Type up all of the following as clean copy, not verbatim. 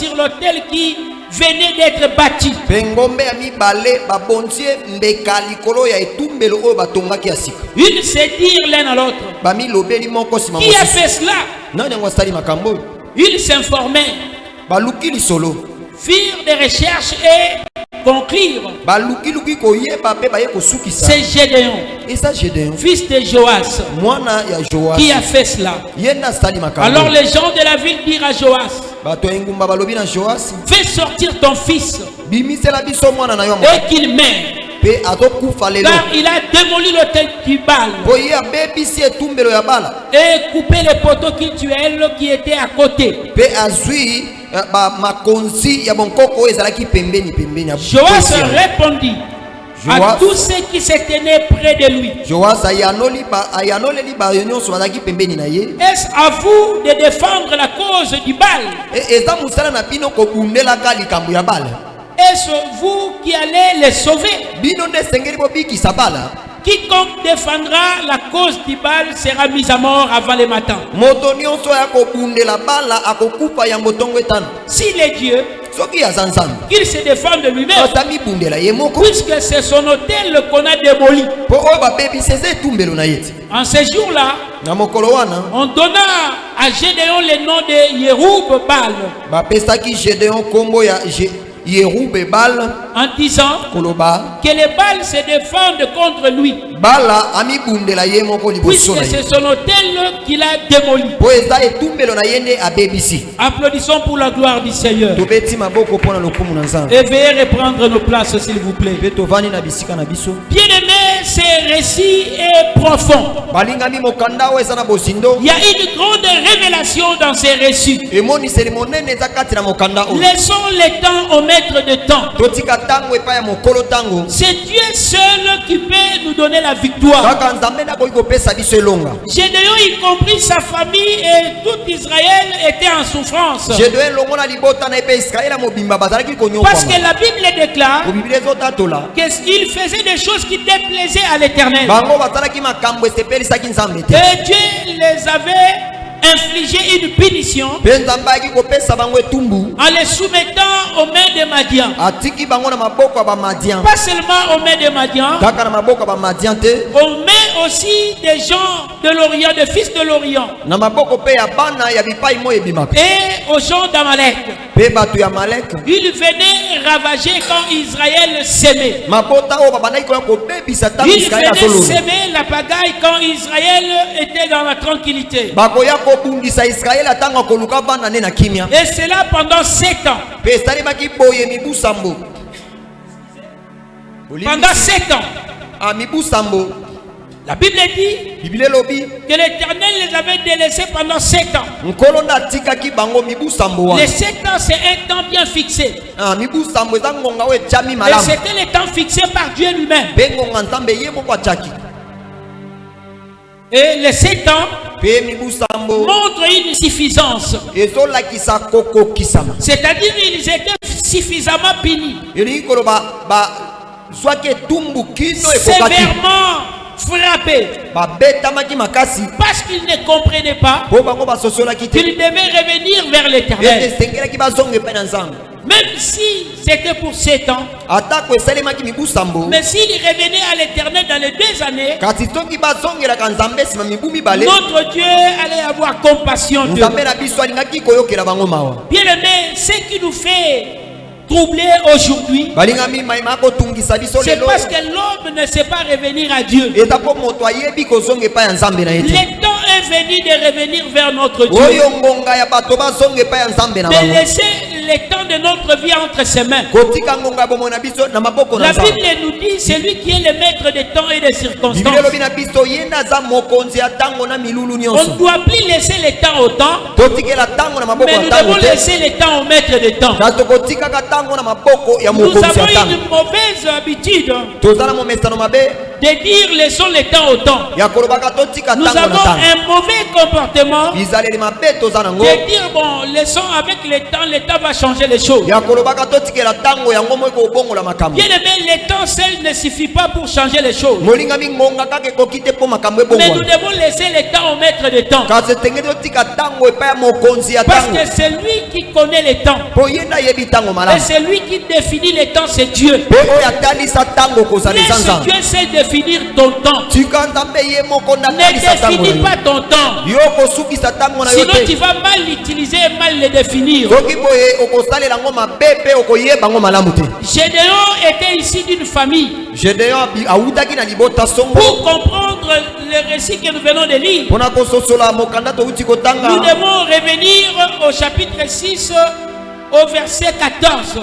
sur l'autel qui venait d'être bâti. Ils se dirent l'un à l'autre. Qui a fait cela? Ils s'informaient, firent des recherches et conclurent. C'est Gédéon, fils de Joas, qui a fait cela. Alors les gens de la ville dirent à Joas, fais sortir ton fils et qu'il meure. Car il a démoli l'autel du Baal et coupé les poteaux cultuels qui étaient à côté. Joas répondit à tous ceux qui se tenaient près de lui. Est-ce à vous de défendre la cause du Baal? Est-ce vous qui allez les sauver? Quiconque défendra la cause du Baal sera mis à mort avant le matin. S'il est Dieu, qu'il se défende lui-même, puisque c'est son autel qu'on a démoli. En ce jour-là, on donna à Gédéon le nom de Yéroub-Baal, en disant que les Baal se défendent contre lui, puisque c'est son autel qu'il a démoli. Applaudissons pour la gloire du Seigneur. Et veuillez reprendre nos places, s'il vous plaît. Bien-aimé, ce récit est profond. Il y a une grande révélation dans ces récits. Laissons le temps au maître de temps. C'est Dieu seul qui peut nous donner la victoire. Gédéon, y compris sa famille et tout Israël, était en souffrance. Parce que la Bible déclare qu'il faisait des choses qui déplaisaient à l'Éternel. Et Dieu les avait infligé une punition en les soumettant aux mains de Madian. Pas seulement aux mains de Madian, aux mains aussi des gens de l'Orient, des fils de l'Orient, et aux gens d'Amalek. Ils venaient ravager quand Israël s'aimait. Ils venaient s'aimer la pagaille quand Israël était dans la tranquillité. Et cela pendant 7 ans. Pendant 7 ans. La Bible dit que l'Éternel les avait délaissés pendant 7 ans. Les 7 ans, c'est un temps bien fixé. Et c'était le temps fixé par Dieu lui-même. Et les 7 ans montrent une suffisance. C'est-à-dire qu'ils étaient suffisamment punis, sévèrement frappés, parce qu'ils ne comprenaient pas qu'ils devaient revenir vers l'Éternel. Même si c'était pour 7 ans, mais s'il revenait à l'Éternel dans les 2 années, notre Dieu allait avoir compassion d'eux. Bien aimé, ce qui nous fait troubler aujourd'hui, c'est parce que l'homme ne sait pas revenir à Dieu. Le temps est venu de revenir vers notre Dieu, de laisser le temps de notre vie entre ses mains. La Bible nous dit c'est lui qui est le maître des temps et des circonstances. On ne doit plus laisser le temps au temps, mais nous devons laisser le temps au maître des temps. Nous avons une mauvaise habitude de dire laissons le temps au temps. Nous avons un mauvais comportement de dire bon, laissons avec le temps va changer les choses. Bien aimé, le temps seul ne suffit pas pour changer les choses. Mais nous devons laisser le temps au maître de temps. Parce que c'est lui qui connaît le temps. Et c'est lui qui définit le temps, c'est Dieu. Laisse Dieu sait définir ton temps. Ne définis pas ton temps. Sinon tu vas mal l'utiliser et mal le définir. Gédéon était ici d'une famille. Pour comprendre le récit que nous venons de lire, nous devons revenir au chapitre 6 au verset 14.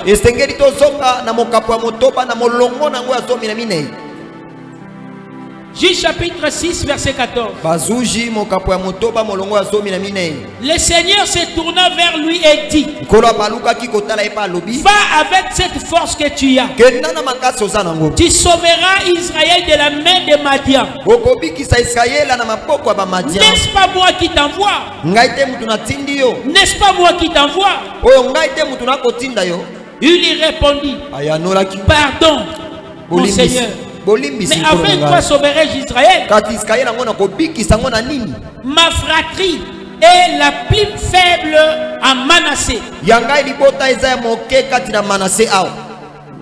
Juge chapitre 6 verset 14. Le Seigneur se tourna vers lui et dit: va avec cette force que tu as. Tu sauveras Israël de la main de Madian. N'est-ce pas moi qui t'envoie? N'est-ce pas moi qui t'envoie? Il lui répondit: pardon, mon Seigneur. Mais avec toi sauverai-je Israël? Ma fratrie est la plus faible à Manassé.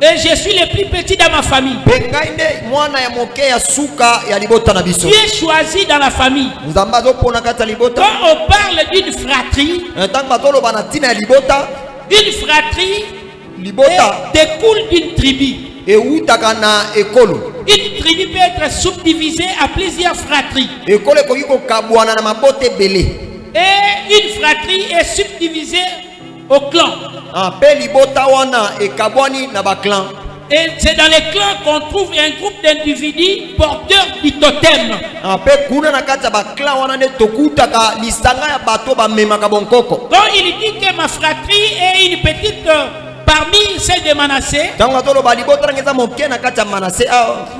Et je suis le plus petit dans ma famille. Tu es choisi dans la famille. Quand on parle d'une fratrie, découle d'une tribu. Une tribu peut être subdivisée à plusieurs fratries. Et une fratrie est subdivisée au clan. Et c'est dans les clans qu'on trouve un groupe d'individus porteurs du totem. Donc il dit que ma fratrie est une petite parmi celles de Manassé.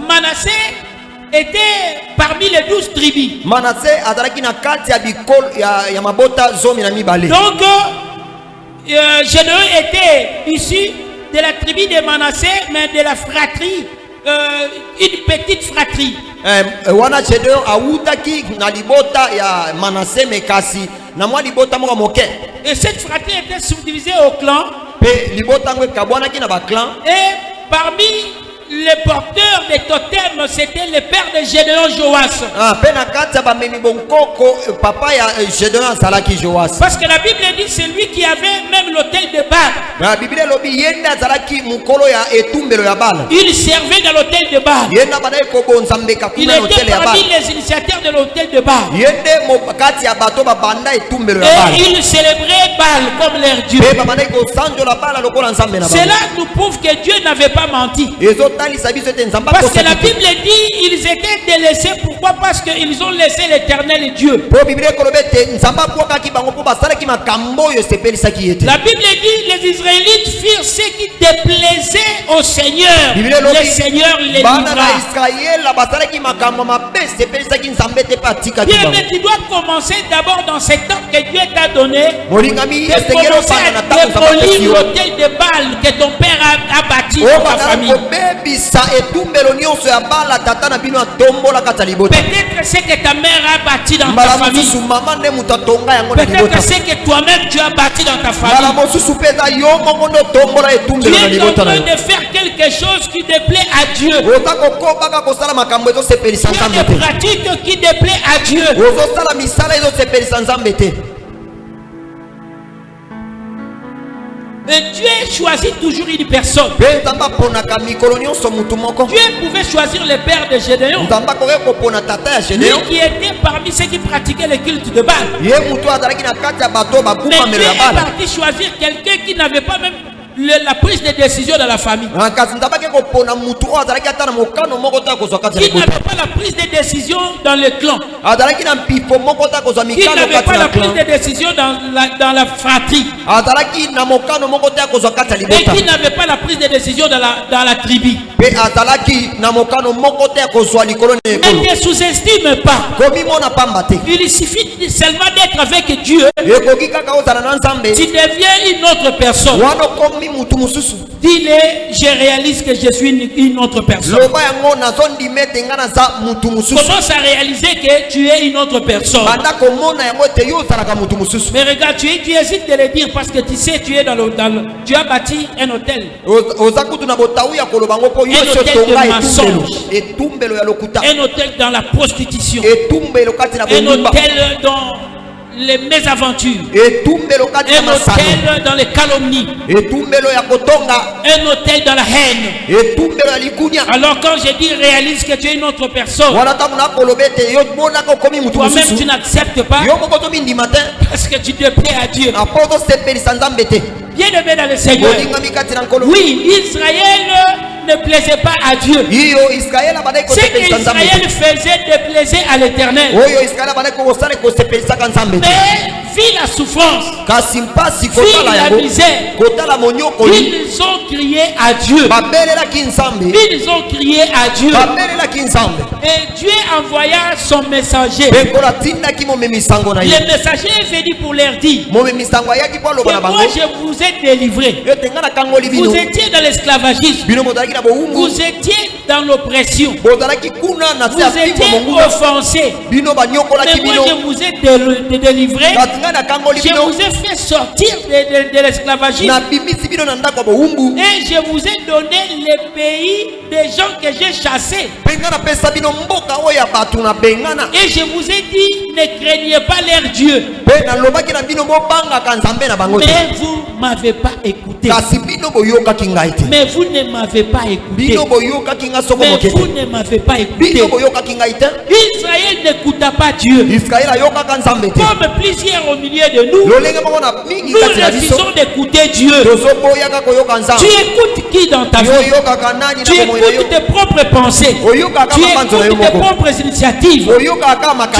Manassé était parmi les 12 tribus. Donc Gédéon était issu de la tribu de Manassé, mais de la fratrie, une petite fratrie. Et cette fratrie était subdivisée au clan. Et parmi les porteurs des totems, c'était le père de Gédéon, Joas. Parce que la Bible dit c'est lui qui avait même l'autel de Baal. Il servait dans l'autel de Baal. Il était parmi les initiateurs de l'autel de Baal. Et il célébrait Baal comme leur Dieu. Cela nous prouve que Dieu n'avait pas menti. Parce que la Bible dit ils étaient délaissés. Pourquoi? Parce qu'ils ont laissé l'éternel Dieu. La Bible dit les Israélites firent ce qui déplaisait au Seigneur. Le Seigneur les livra. Bien, mais tu dois commencer d'abord dans cet temps que Dieu t'a donné. De commencer à démolir l'autel de Baal que ton père a bâti dans ta famille. Peut-être c'est que ta mère a bâti dans ta famille. Peut-être c'est que toi-même tu as bâti dans ta famille. Tu es en train de faire quelque chose qui déplaît à Dieu. Tu as des pratiques qui déplaît à Dieu. Et Dieu choisit toujours une personne. Dieu pouvait choisir le père de Gédéon, lui qui était parmi ceux qui pratiquaient le culte de Baal. Mais Dieu est parti choisir quelqu'un qui n'avait pas même la prise de décision dans la famille. Il n'avait pas la prise de décision dans le clan. Il n'avait pas la prise de décision dans la fratrie. Et qui n'avait pas la prise de décision dans la tribu. Mais ne sous-estime pas. Il suffit seulement d'être avec Dieu. Tu deviens une autre personne. Dis-le, je réalise que je suis une autre personne. Commence à réaliser que tu es une autre personne. Mais regarde, tu hésites de le dire parce que tu sais, tu es tu as bâti un hôtel. Un hôtel de mensonge. Un hôtel dans la prostitution. Un hôtel dans les mésaventures. Un hôtel dans les calomnies. Un hôtel dans la haine. Alors quand je dis réalise que tu es une autre personne, toi-même tu n'acceptes pas parce que tu te plais à Dieu. Bien aimé dans le Seigneur. Oui, Israël ne plaisait pas à Dieu. Ce qu'Israël faisait déplaisait à l'Éternel. Mais vit la souffrance, vit la misère. Ils ont crié à Dieu. Ils ont crié à Dieu. Et Dieu envoya son messager. Le messager est venu pour leur dire que moi je vous ai délivré. Vous étiez dans l'esclavagisme. Vous étiez dans l'oppression. Vous étiez offensés. Mais moi je vous ai délivré. Je vous ai fait sortir de l'esclavagisme. Et je vous ai donné les pays des gens que j'ai chassés. Et je vous ai dit, ne craignez pas leur Dieu. Mais vous ne m'avez pas écouté. Mais vous ne m'avez pas écouté. Mais vous ne m'avez pas écouté. Israël n'écouta pas Dieu. Comme plusieurs au milieu de nous, nous refusons d'écouter Dieu. Tu écoutes qui dans ta vie? Tu écoutes tes propres pensées. Tu écoutes tes propres initiatives. Tu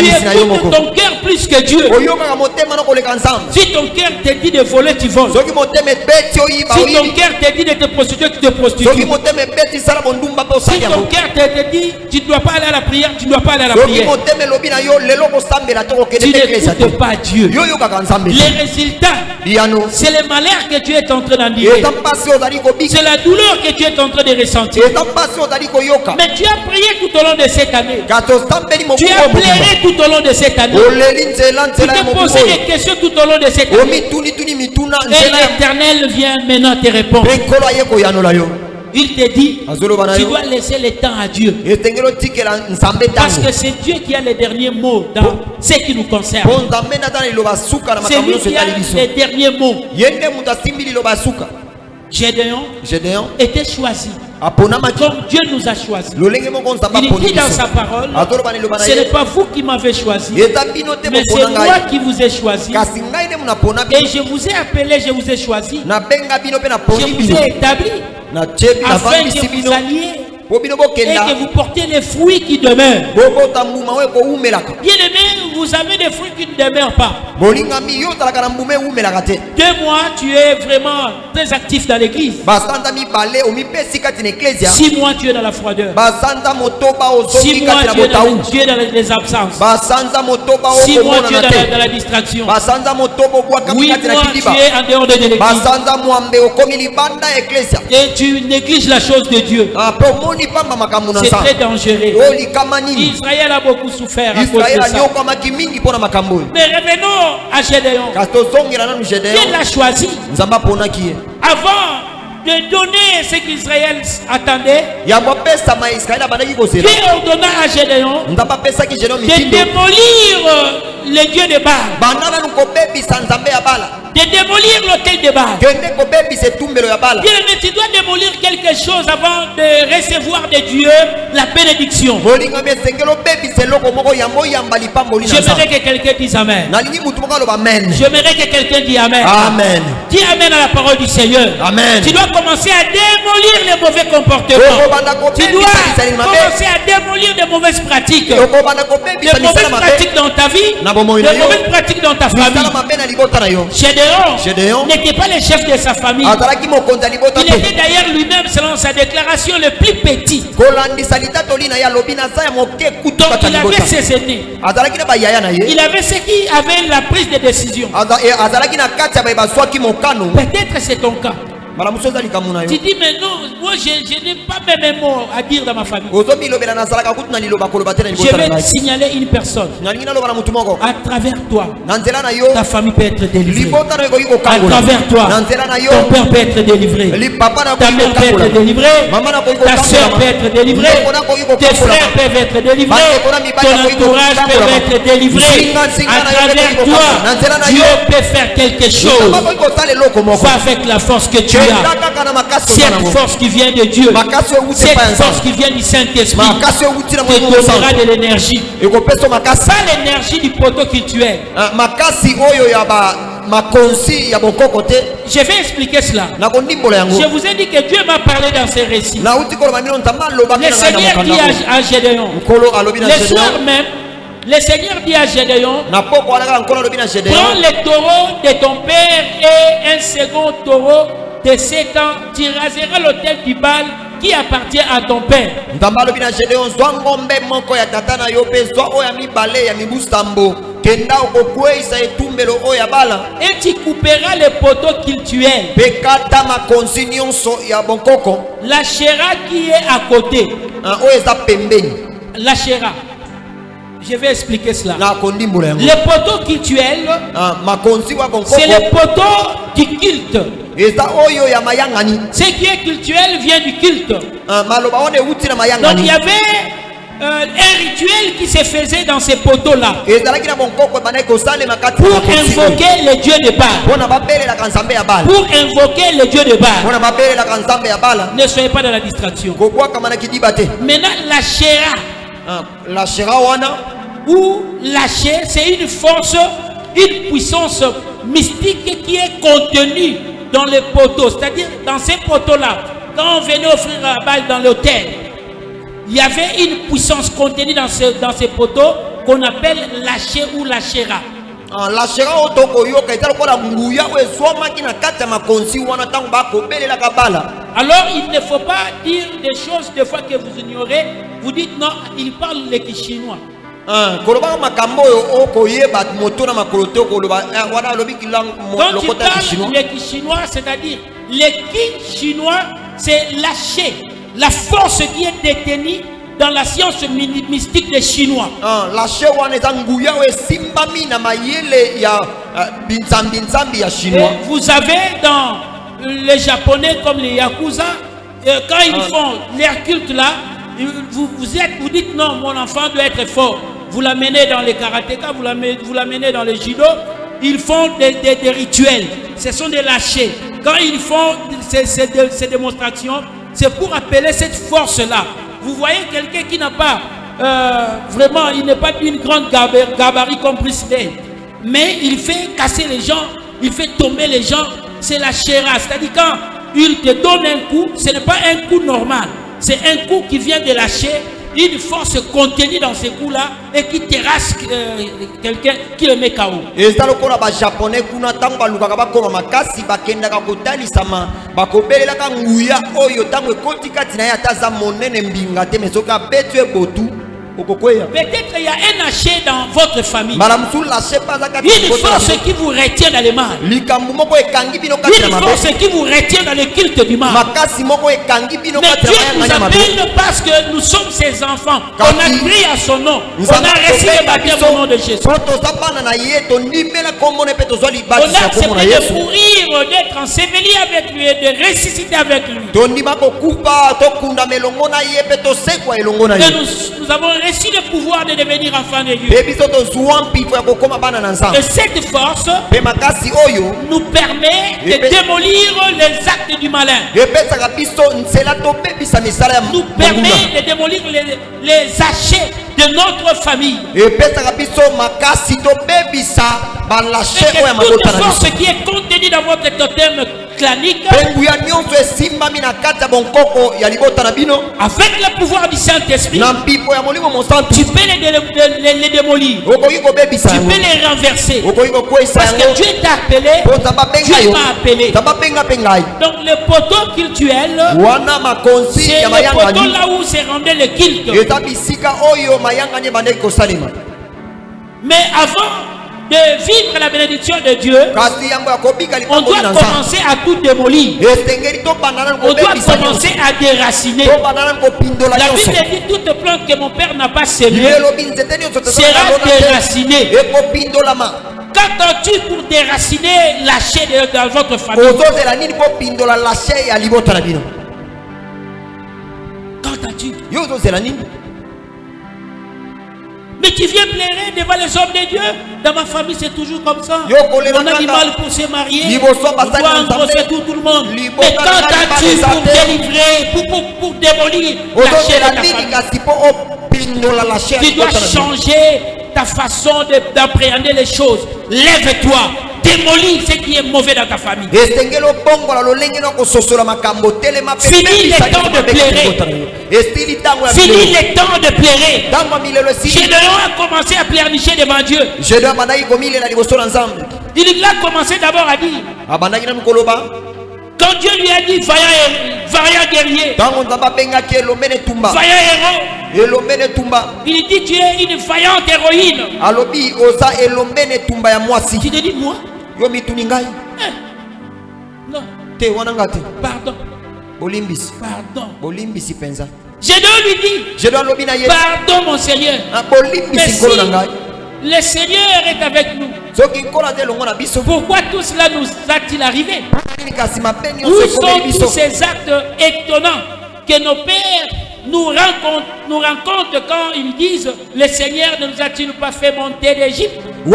écoutes ton cœur plus que Dieu. Si ton cœur te dit de voler, tu voles. Si ton cœur te dit de te prostituer, tu te prostitues. Si ton cœur te dit tu ne dois pas aller à la prière, tu ne dois pas aller à la prière. Tu n'écoutes pas Dieu. Les résultats, c'est le malheur que tu es en train d'endurer. C'est la douleur que tu es en train de ressentir. Mais tu as prié tout au long de cette année. Tu as pleuré tout au long de cette année. Tu t'es posé des questions tout au long de cette année. Et l'Éternel vient maintenant te répondre. Il te dit, tu dois laisser le temps à Dieu. Parce que c'est Dieu qui a les derniers mots dans ce qui nous concerne. C'est lui qui a les derniers mots. Gédéon était choisi. Comme Dieu nous a choisi. Il dit dans sa parole, ce n'est pas vous qui m'avez choisi, mais c'est moi qui vous ai choisi. Et je vous ai appelé, je vous ai choisi. Je vous ai établi afin que vous alliez et que vous portez les fruits qui demeurent. Bien aimé, vous avez des fruits qui ne demeurent pas. 2 mois, tu es vraiment très actif dans l'église. 6 mois, tu es dans la froideur. 6 mois, tu es dans les absences. 6 mois, tu es dans la distraction. 8 mois, tu es en dehors de l'église. Et tu négliges la chose de Dieu. C'est très dangereux. Israël a beaucoup souffert à cause de ça. Mais revenons à Gédéon. Dieu l'a choisi. Avant de donner ce qu'Israël attendait, Dieu ordonna à Gédéon de démolir les dieux de Baal. De démolir l'autel de Baal. Bien aimé, tu dois démolir quelque chose avant de recevoir de Dieu la bénédiction. J'aimerais que quelqu'un dise Amen. J'aimerais que quelqu'un dise Amen. Amen. Dis Amen à la parole du Seigneur. Amen. Tu dois commencer à démolir les mauvais comportements. Tu dois commencer à démolir les mauvaises pratiques. Les mauvaises pratiques dans ta vie, les mauvaises pratiques dans ta famille. Gédéon n'était pas le chef de sa famille. Il était d'ailleurs lui-même, selon sa déclaration, le plus petit. Donc il avait ses aînés. Il avait ceux qui avaient la prise de décision. Peut-être c'est ton cas. Tu dis mais non, moi je n'ai pas même un mot à dire dans ma famille. Je vais signaler une personne. À travers toi, ta famille peut être délivrée. À travers toi, ton père peut être délivré. Ta mère peut être délivrée. Ta soeur peut être délivrée. Tes frères peuvent être délivrés. Ton entourage peut être délivré. À travers toi, Dieu peut faire quelque chose. Va avec la force que tu as. Cette force qui vient de Dieu, cette force qui vient du Saint-Esprit, te donnera de l'énergie. Pas l'énergie du poteau cultuel. Je vais expliquer cela. Je vous ai dit que Dieu m'a parlé dans ces récits. Le Seigneur dit à Gédéon, le soir même, le Seigneur dit à Gédéon, prends le taureau de ton père et un second taureau de 7 ans, tu raseras l'autel du Baal qui appartient à ton père. Et tu couperas les poteaux cultuels. La chéra qui est à côté. La chéra. Je vais expliquer cela. Les poteaux cultuels, c'est les poteaux du culte. Ce qui est cultuel vient du culte. Donc il y avait un rituel qui se faisait dans ces poteaux-là pour invoquer les dieux de Baal. Pour invoquer les dieux de Baal. Ne soyez pas dans la distraction. Maintenant, la chéra. La chéra ou lâcher, c'est une force, une puissance mystique qui est contenue dans les poteaux. C'est-à-dire dans ces poteaux-là, quand on venait offrir la balle dans l'hôtel, il y avait une puissance contenue dans ces poteaux qu'on appelle lâcher ou lâchera. Alors il ne faut pas dire des choses des fois que vous ignorez. Vous dites non, il parle le chinois. Quand tu parles le chinois, c'est-à-dire le ki chinois, c'est lâcher la force qui est détenue dans la science mystique des Chinois. Vous avez dans les Japonais comme les Yakuza, quand ils font leur culte là, vous dites non, mon enfant doit être fort. Vous l'amenez dans les karatéka, vous l'amenez dans les judo. Ils font des rituels. Ce sont des lâchers. Quand ils font ces démonstrations, c'est pour appeler cette force-là. Vous voyez quelqu'un qui n'a pas vraiment, il n'est pas d'une grande gabarit comme Bruce Lee, mais il fait casser les gens, il fait tomber les gens. C'est la chéra. C'est-à-dire quand il te donne un coup, ce n'est pas un coup normal. C'est un coup qui vient de lâcher une force contenue dans ces coups-là et qui terrasse quelqu'un, qui le met KO. Et c'est le japonais qui n'a pas lu makasi bakenda kakotalisama bakobela ka nguya oyo tango kotikati na yataza monene mbinga te mesoka betwe botu. Peut-être il y a un lâcher dans votre famille. Une force qui vous retient dans les mal. Une force qui vous retient dans le culte du mal. Mais Dieu nous appelle parce que nous sommes ses enfants. On a crié à son nom. On a reçu le baptême au nom de Jésus. On a accepté de mourir, d'être enseveli avec lui et de ressusciter avec lui. Et nous avons reçu le pouvoir de devenir enfant de Dieu. Et cette force nous permet de démolir les actes du malin. Nous permet de démolir les achets de notre famille. Et toute force qui est contenue dans votre totem clanique, avec le pouvoir du Saint-Esprit, tu peux les démolir, tu peux les renverser, parce que Dieu t'a appelé, Dieu m'a appelé. Donc le poteau cultuel, c'est le poteau là où se rendait le culte. Mais avant de vivre la bénédiction de Dieu, on doit commencer à tout démolir. On doit commencer à déraciner. La Bible dit toute plante que mon père n'a pas semée sera déracinée. Qu'attends-tu pour déraciner la chair dans votre famille? Qu'attends-tu? Mais tu viens pleurer devant les hommes de Dieu. Dans ma famille, c'est toujours comme ça. On a du mal pour se marier. On doit engrosser tout le monde. Mais quand as-tu pour délivrer, pour démolir la chair de ta famille? Tu dois changer ta façon d'appréhender les choses. Lève-toi. Démolis ce qui est mauvais dans ta famille. Fini les temps de pleurer. Fini les temps de pleurer. Gédéon a commencé à pleurnicher devant Dieu. Il a commencé d'abord à dire, quand Dieu lui a dit vaillant guerrier, vaillant héros, il dit tu es une vaillante héroïne. Tu te dis moi? Non. Pardon. Pardon. Gédéon lui dit, pardon mon Seigneur. Mais si le Seigneur est avec nous, pourquoi tout cela nous a-t-il arrivé? Où sont tous ces actes étonnants que nos pères nous rencontrent quand ils disent le Seigneur ne nous a-t-il pas fait monter d'Égypte? Il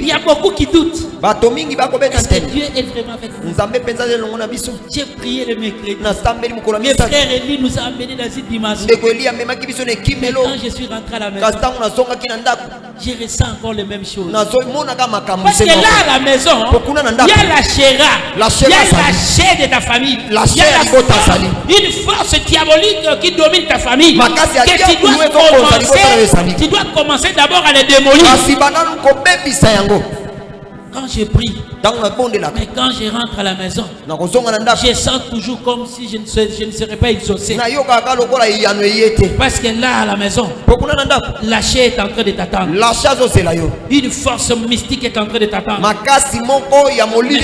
y a beaucoup qui doutent. Est-ce que Dieu est vraiment avec nous? J'ai prié le mercredi. Mes frères Élie nous a amenés dans cette dimension. Mais quand je suis rentré à la maison, je ressens encore les mêmes choses. Parce que là à la maison, il y a la chéra, il y a la chair de ta famille, il y a une force diabolique qui domine ta famille. Que tu dois commencer d'abord à les démolir. Quand je prie, mais quand je rentre à la maison, je sens toujours comme si je ne serais pas exaucé. Parce que là à la maison, la chair est en train de t'attendre. Une force mystique est en train de t'attendre. Mais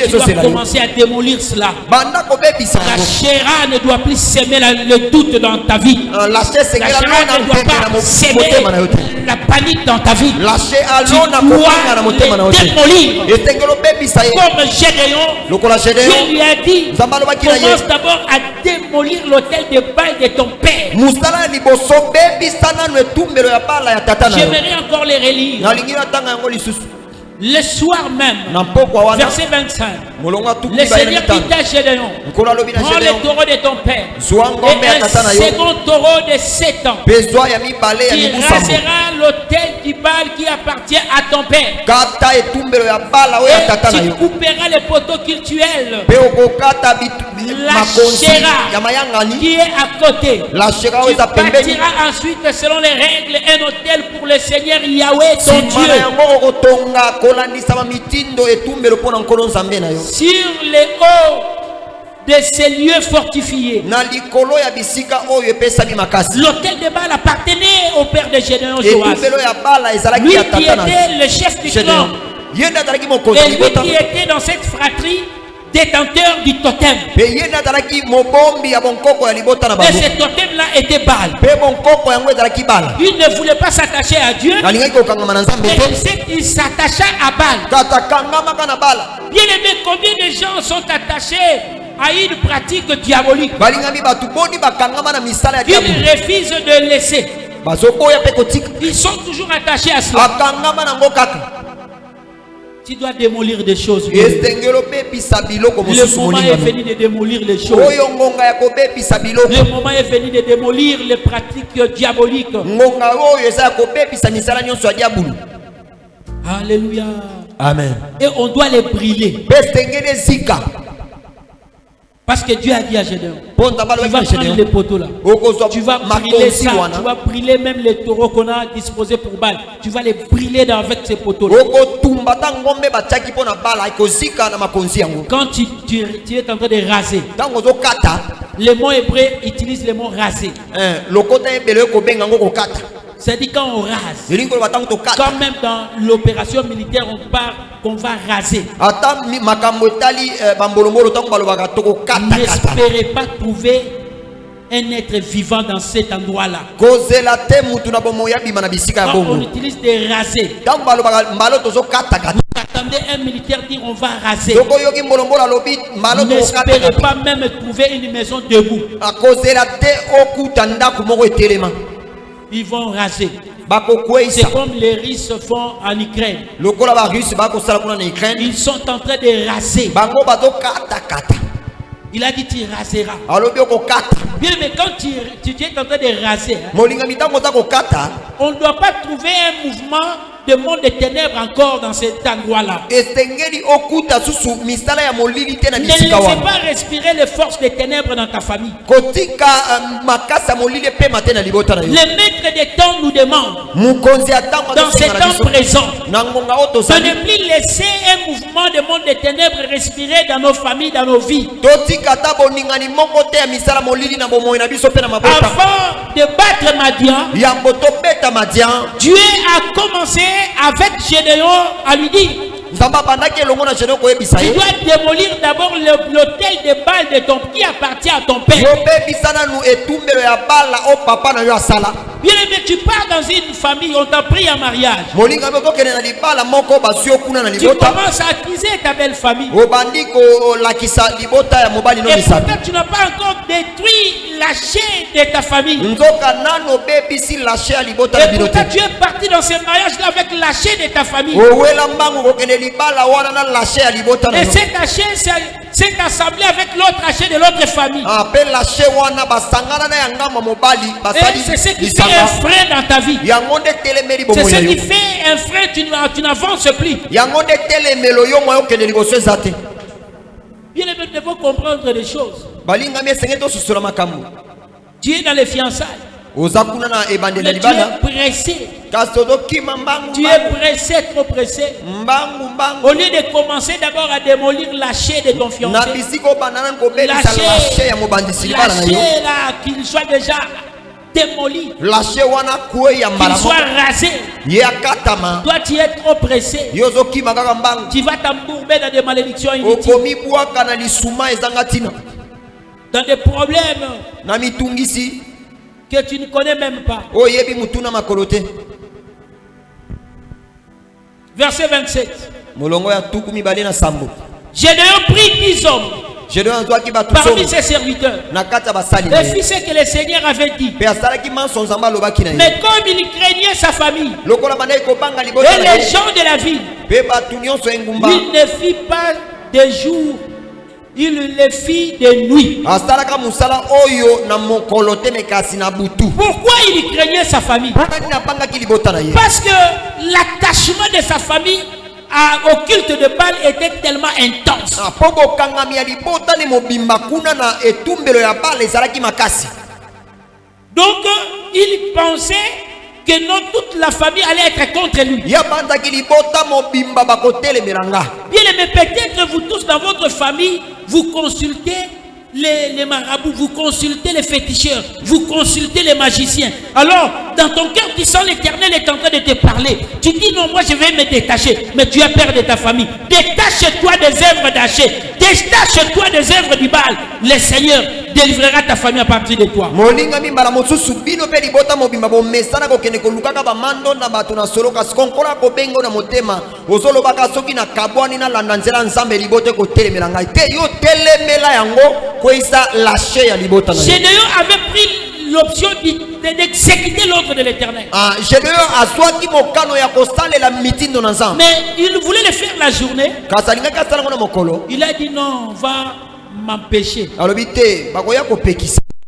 tu dois commencer à démolir cela. La chair ne doit plus s'aimer le doute dans ta vie. La chair ne doit pas s'aimer la panique dans ta vie. Tu dois les démolir. Comme Gédéon, Dieu lui a dit, commence d'abord à démolir l'autel de Baal de ton père. J'aimerais encore les relire. Le soir même, verset 25, le Seigneur dit à Gédéon, prends le taureau de ton père et un second taureau de 7 ans. Tu raseras l'autel du Baal qui appartient à ton père. Et tu couperas les poteaux cultuels, la chéra qui est à côté. Tu bâtiras ensuite selon les règles un autel pour le Seigneur Yahweh ton Dieu sur les hauts de ces lieux fortifiés. L'autel de Baal appartenait au père de Gédéon, Joas. Lui qui était le chef du clan, et lui qui était dans cette fratrie détenteur du totem. Et ce totem-là était Baal. Il ne voulait pas s'attacher à Dieu, mais il s'attacha à Baal. Bien aimé, combien de gens sont attachés a une pratique diabolique, qu'ils refusent de laisser. Ils sont toujours attachés à cela. Tu dois démolir des choses. Le moment est venu de démolir les choses. Le moment est venu de démolir les pratiques diaboliques. Alléluia. Amen. Et on doit les brûler. Parce que Dieu a dit à Gédéon, tu vas prendre les poteaux là, tu vas brûler ça, tu vas brûler même les taureaux qu'on a disposés pour Baal, tu vas les brûler avec ces poteaux là. Quand tu es en train de raser, les mots hébreux utilisent les mots raser. C'est-à-dire quand on rase, quand même dans l'opération militaire on part qu'on va raser. N'espérez pas trouver un être vivant dans cet endroit-là. Quand on utilise des rasés, attendez un militaire dire on va raser. N'espérez pas même trouver une maison debout. Ils vont raser. C'est comme les Russes font en Ukraine. Ils sont en train de raser. Il a dit tu raseras. Bien, mais quand tu es en train de raser, on ne doit pas trouver un mouvement de monde de ténèbres encore dans cet endroit-là. Ne laissez pas respirer les forces des ténèbres dans ta famille. Le maître des temps nous demande, dans ces temps présents, de ne plus laisser un mouvement de monde de ténèbres respirer dans nos familles, dans nos vies. Avant de battre Madian, Dieu a commencé avec Gédéon à lui dire, tu dois démolir d'abord l'autel de Baal de ton qui appartient à ton père. Bien aimé, tu pars dans une famille, on t'a pris en mariage. Tu commences à accuser ta belle famille. Et pourtant tu n'as pas encore détruit la chair de ta famille. Et pourtant tu es parti dans ce mariage-là avec la chair de ta famille. Et cette chair s'est assemblée avec l'autre chair de l'autre famille. Et c'est ce qui fait un frein dans ta vie. C'est ce qui fait un frein, tu n'avances plus. Bien aimé, nous devons comprendre les choses. Tu es dans les fiançailles. Mais tu es pressé. Tu es pressé, trop pressé. Au lieu de commencer d'abord à démolir la chair de ton fiancé, la chair là, qu'il soit déjà démoli, qu'il soit rasé. Toi tu es trop pressé. Tu vas t'embourber dans des malédictions inutiles, dans des problèmes que tu ne connais même pas. Verset 27. Gédéon prit 10 hommes parmi ses serviteurs et fit ce que le Seigneur avait dit. Mais comme il craignait sa famille et les gens de la ville, il ne fit pas de jour, il le fit de nuit. Pourquoi il craignait sa famille? Parce que l'attachement de sa famille au culte de Baal était tellement intense. Donc il pensait que non, toute la famille allait être contre lui. Bien aimé, peut-être vous tous dans votre famille, vous consultez les marabouts, vous consultez les féticheurs, vous consultez les magiciens. Alors dans ton cœur, tu sens l'Éternel est en train de te parler. Tu dis non, moi je vais me détacher. Mais tu as peur de ta famille. Détache-toi des œuvres d'Haché. Détache-toi des œuvres du Baal. Le Seigneur délivrera ta famille à partir de toi. Gédéon avait pris l'option d'exécuter l'ordre de l'Éternel. Mais il voulait le faire la journée. Il a dit non, va m'empêcher.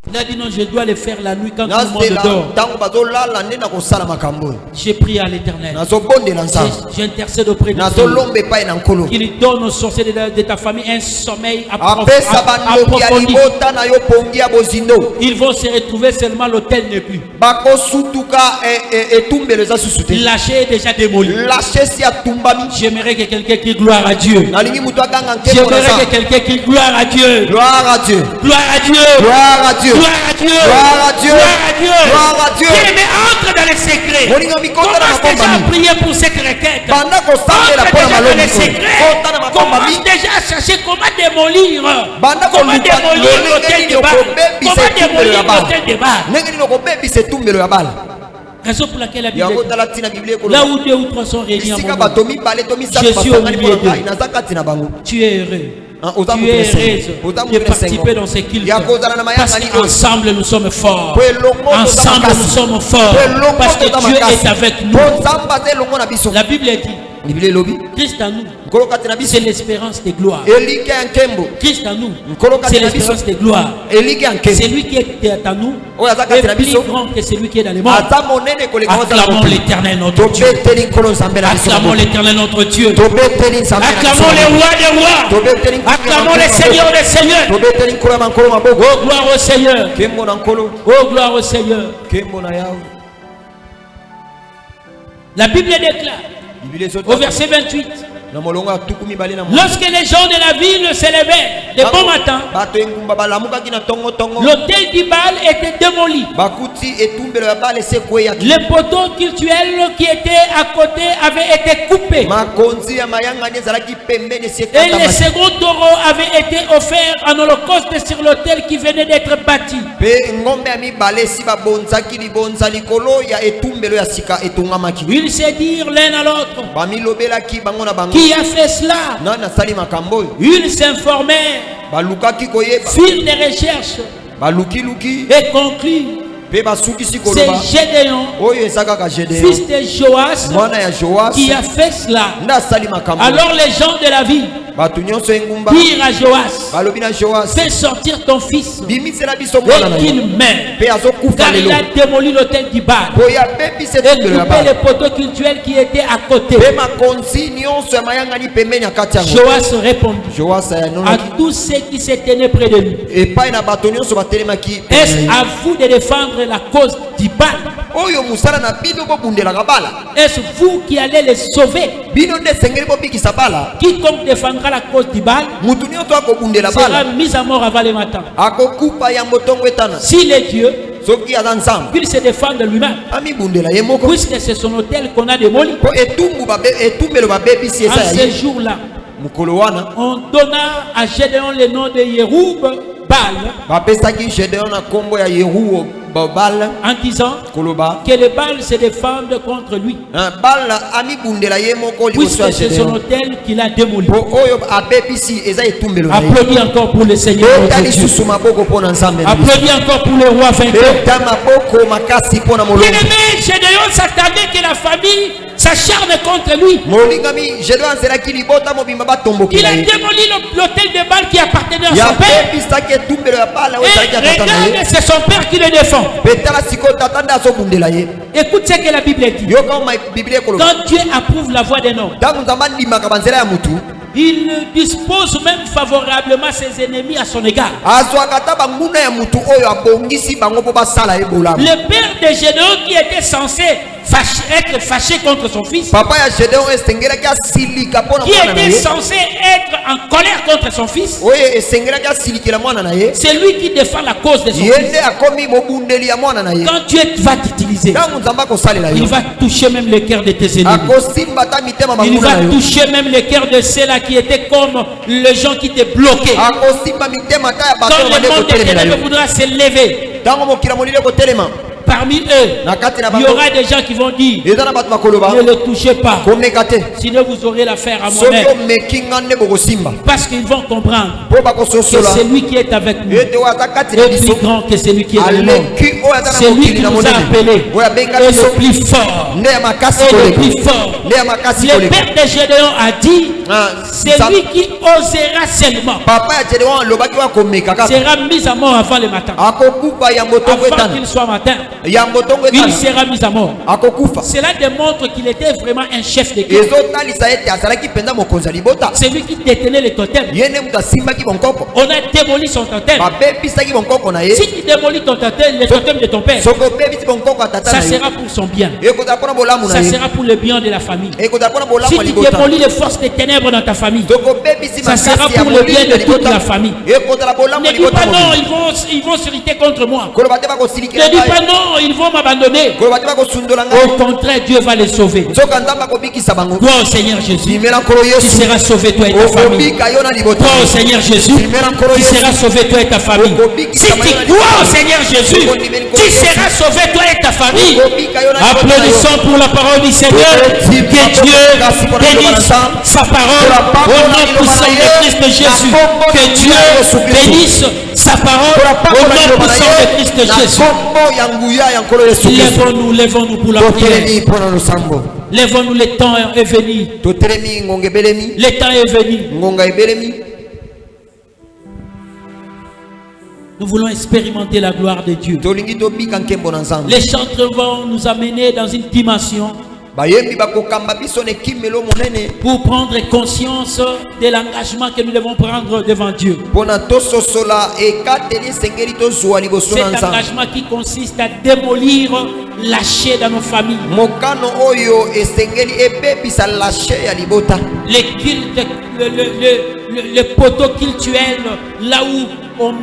Il a dit non, je dois le faire la nuit quand tout le monde dort. J'ai prié à l'Éternel. J'intercède auprès de Dieu. Il donne aux sorciers de ta famille un sommeil approfondi. Ils vont se retrouver seulement, l'autel n'est plus. L'Haché est déjà démoli. J'aimerais que quelqu'un crie gloire à Dieu. J'aimerais que quelqu'un crie gloire à Dieu. Gloire à Dieu. Gloire à Dieu. Gloire à Dieu. Gloire à Dieu. Gloire à Dieu. Gloire à Dieu. Gloire à Dieu. Mais entre dans les secrets. Commence déjà à prier pour cette requête. Entre déjà dans les secrets. Commence déjà à chercher comment démolir. Comment démolir l'hôtel de Baal. Comment démolir l'hôtel de Baal. Raison pour laquelle la Bible dit, là où 2 ou 3 sont réunis en mon nom, je suis au milieu d'eux. Tu es heureux. Tu es heureuse de participer dans ces cultes. Parce qu'ensemble nous sommes forts. Ensemble nous sommes forts. Parce que Dieu est avec nous. La Bible dit, Christ en nous, c'est l'espérance de gloire. Christ en nous, c'est l'espérance de gloire. C'est lui qui est en nous est plus grand que celui qui est dans les mondes. Acclamons l'Éternel notre Dieu. Acclamons l'Éternel notre Dieu. Acclamons les rois des rois. Acclamons les seigneurs des seigneurs. Oh gloire au Seigneur. Oh gloire au Seigneur. La Bible déclare au verset 28, lorsque les gens de la ville se levaient de bon matin, l'autel du Baal était démoli. Les poteaux cultuels qui étaient à côté avaient été coupés. Et les seconds taureaux avaient été offerts en holocauste sur l'autel qui venait d'être bâti. Ils se dirent l'un à l'autre, qui a fait cela? Ils s'informèrent, firent des recherches et conclurent, c'est Gédéon, fils de Joas, qui a fait cela. Alors les gens de la ville dirent à Joas, fais sortir ton fils et qu'il meure, car il a démoli l'autel du Baal et coupé les poteaux cultuels qui étaient à côté. Joas répondit à tous ceux qui se tenaient près de lui, est-ce à vous de défendre la cause du Baal? Est-ce vous qui allez les sauver? Quiconque défendra la cause du Baal sera mis à mort avant le matin. S'il est Dieu, qu'il se défende lui-même, puisque c'est son autel qu'on a démoli. En ce jour-là, on donna à Gédéon le nom de Yérub-Baal, en disant que les Baal se défendent contre lui, puisque c'est son autel qu'il a démoli. Applaudis encore pour le Seigneur notre Dieu. Applaudis encore pour le roi vainqueur. Bien-aimé, Gédéon s'attendait que la famille s'acharne contre lui. Il a démoli l'autel de Baal qui appartenait à son père. Et regarde, c'est son père qui le défend. Écoute ce que la Bible dit. Quand Dieu approuve la voix d'un homme, Il dispose même favorablement ses ennemis à son égard. Le père de Gédéon qui était censé être fâché contre son fils, qui était censé être en colère contre son fils, c'est lui qui défend la cause de son fils. Quand Dieu va t'utiliser, il va toucher même le cœur de tes ennemis. Il va toucher même le cœur de ceux-là qui étaient comme les gens qui étaient bloqués. Quand le monde des ténèbres voudra s'élever, parmi eux, il y aura des gens qui vont dire: ne le touchez pas, sinon vous aurez l'affaire à moi-même. Parce qu'ils vont comprendre que c'est lui qui est avec nous est plus grand que celui qui est dans le monde. C'est lui qui nous a appelés et le plus fort. Et le plus fort. Le père de Gédéon a dit: c'est lui qui osera seulement sera mis à mort avant le matin. Avant qu'il soit matin, il sera mis à mort. Cela démontre qu'il était vraiment un chef de guerre. C'est lui qui détenait les totems. On a démoli son totem. Si tu démolis ton totem, le totem de ton père, ça sera pour son bien. Ça sera pour le bien de la famille. Si tu démolis les forces des ténèbres dans ta famille, ça sera pour le bien de toute la famille. Ne dis pas non, ils vont s'irriter contre moi. Ne dis pas non, ils vont m'abandonner. Au contraire, Dieu va les sauver. Gloire au Seigneur Jésus. Tu seras sauvé toi et ta famille. Gloire au Seigneur Jésus. Tu seras sauvé toi et ta famille. Si tu crois au Seigneur Jésus, tu seras sauvé toi et ta famille. Applaudissons pour la parole du Seigneur. Que Dieu bénisse sa parole au nom puissant de Christ Jésus. Que Dieu bénisse sa parole au nom puissant de Christ Jésus. Lèvons-nous pour la prière. Lèvons-nous, le temps est venu. Le temps est venu. Nous voulons expérimenter la gloire de Dieu. Les chantres vont nous amener dans une dimension pour prendre conscience de l'engagement que nous devons prendre devant Dieu. Cet engagement qui consiste à démolir lâcher dans nos familles. Les cultes, le poteau cultuel, là où on met